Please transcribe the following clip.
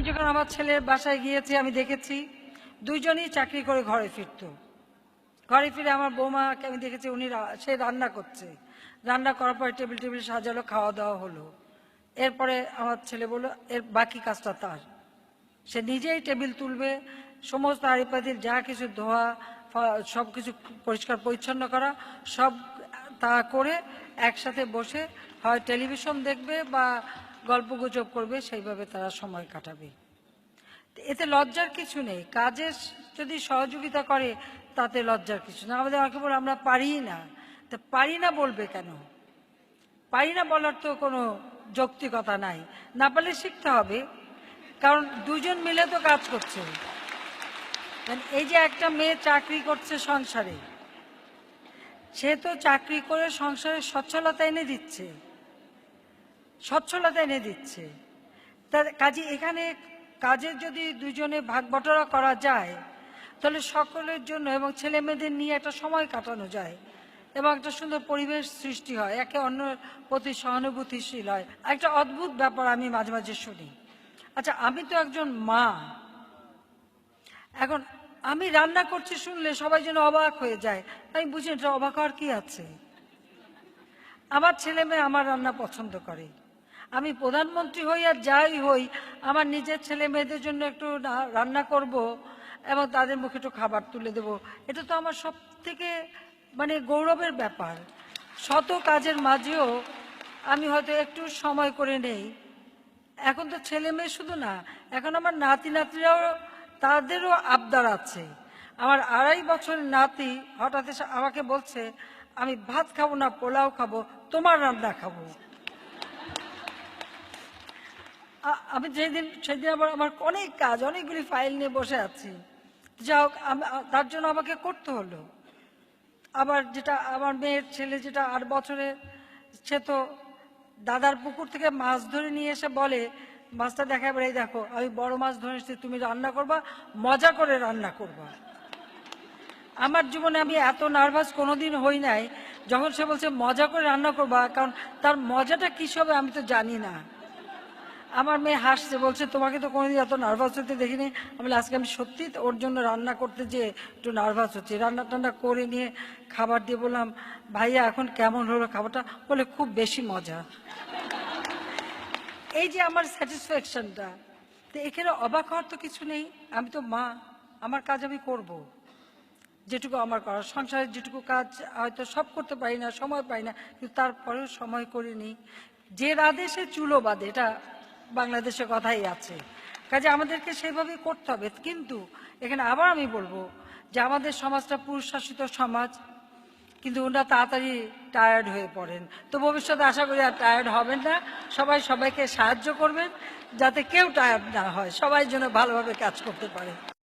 যখন আমার ছেলের বাসায় গিয়েছি আমি দেখেছি দুইজনই চাকরি করে ঘরে ফিরত। ঘরে ফিরে আমার বৌমাকে আমি দেখেছি সে রান্না করছে, রান্না করার পরে টেবিল সাজালো, খাওয়া দাওয়া হলো। এরপরে আমার ছেলে বললো এর বাকি কাজটা তার, সে নিজেই টেবিল তুলবে, সমস্ত আড়িপাতির যা কিছু ধোয়া সব কিছু পরিষ্কার পরিচ্ছন্ন করা সব তা করে একসাথে বসে হয় টেলিভিশন দেখবে বা গল্পগুজব করবে, সেইভাবে তারা সময় কাটাবে। এতে লজ্জার কিছু নেই। কাজের যদি সহযোগিতা করে তাতে লজ্জার কিছু না। আমাকে বলে আমরা পারি না, তা পারি না বলবে কেন? পারি না বলার তো কোনো যৌক্তিকতা নাই। না পারলে শিখতে হবে, কারণ দুজন মিলে তো কাজ করছে। এই যে একটা মেয়ে চাকরি করছে সংসারে, সে তো চাকরি করে সংসারে সচ্ছলতা এনে দিচ্ছে, সচ্ছলতা এনে দিচ্ছে। তার কাজে এখানে কাজের যদি দুজনে ভাগ বটরা করা যায় তাহলে সকলের জন্য এবং ছেলে মেয়েদের নিয়ে একটা সময় কাটানো যায় এবং একটা সুন্দর পরিবেশ সৃষ্টি হয়, একে অন্যের প্রতি সহানুভূতিশীল হয়। একটা অদ্ভুত ব্যাপার আমি মাঝে মাঝে শুনি। আচ্ছা, আমি তো একজন মা, এখন আমি রান্না করছি শুনলে সবাই যেন অবাক হয়ে যায়। আমি বুঝি এটা অবাক হওয়ার কি আছে? আমার ছেলে মেয়ে আমার রান্না পছন্দ করে। আমি প্রধানমন্ত্রী হই আর যাই হই, আমার নিজের ছেলে মেয়েদের জন্য একটু রান্না করব এবং তাদের মুখে একটু খাবার তুলে দেব। এটা তো আমার সব থেকে গৌরবের ব্যাপার। শত কাজের মাঝেও আমি হয়তো একটু সময় করে নেই। এখন তো ছেলে মেয়ে শুধু না, এখন আমার নাতি নাতনিরাও, তাদেরও আবদার আছে। আমার 2.5 বছরের নাতি হঠাৎ এসে আমাকে বলছে আমি ভাত খাবো না, পোলাও খাবো, তোমার রান্না খাবো। আমি সেদিন আবার আমার অনেক কাজ, অনেকগুলি ফাইল নিয়ে বসে আছি, যা হোক তার জন্য আমাকে করতে হলো। আবার যেটা আমার মেয়ের ছেলে, যেটা 8 বছরের, সে তো দাদার পুকুর থেকে মাছ ধরে নিয়ে এসে বলে, মাছটা দেখা এবার এই দেখো আমি বড় মাছ ধরে এসেছি, তুমি রান্না করবা, মজা করে রান্না করবা। আমার জীবনে আমি এত নার্ভাস কোনোদিন হই নাই যখন সে বলছে মজা করে রান্না করবা, কারণ তার মজাটা কী হবে আমি তো জানি না। আমার মেয়ে হাসছে, বলছে তোমাকে তো কোনোদিন এত নার্ভাস হতে দেখিনি। আমি আজকে আমি সত্যি ওর জন্য রান্না করতে যেয়ে একটু নার্ভাস হচ্ছি। রান্না টান্না করে নিয়ে খাবার দিয়ে বললাম ভাইয়া এখন কেমন হলো খাবারটা? বলে খুব বেশি মজা। এই যে আমার স্যাটিসফ্যাকশনটা, তো এখানে অবাক হওয়ার তো কিছু নেই। আমি তো মা, আমার কাজ আমি করব, যেটুকু আমার করার। সংসারের যেটুকু কাজ হয়তো সব করতে পারি না, সময় পাই না, কিন্তু তারপরেও সময় করে নিই। যে রাধে সে চুলো বাঁধে, এটা বাংলাদেশের কথাই আছে। কাজে আমাদেরকে সেইভাবেই করতে হবে। কিন্তু এখানে আবার আমি বলবো যে আমাদের সমাজটা পুরুষ শাসিত সমাজ, কিন্তু ওনারা তাড়াতাড়ি টায়ার্ড হয়ে পড়েন। তো ভবিষ্যতে আশা করি আর টায়ার্ড হবেন না। সবাই সবাইকে সাহায্য করবেন যাতে কেউ টায়ার্ড না হয়, সবাই যেন ভালোভাবে কাজ করতে পারে।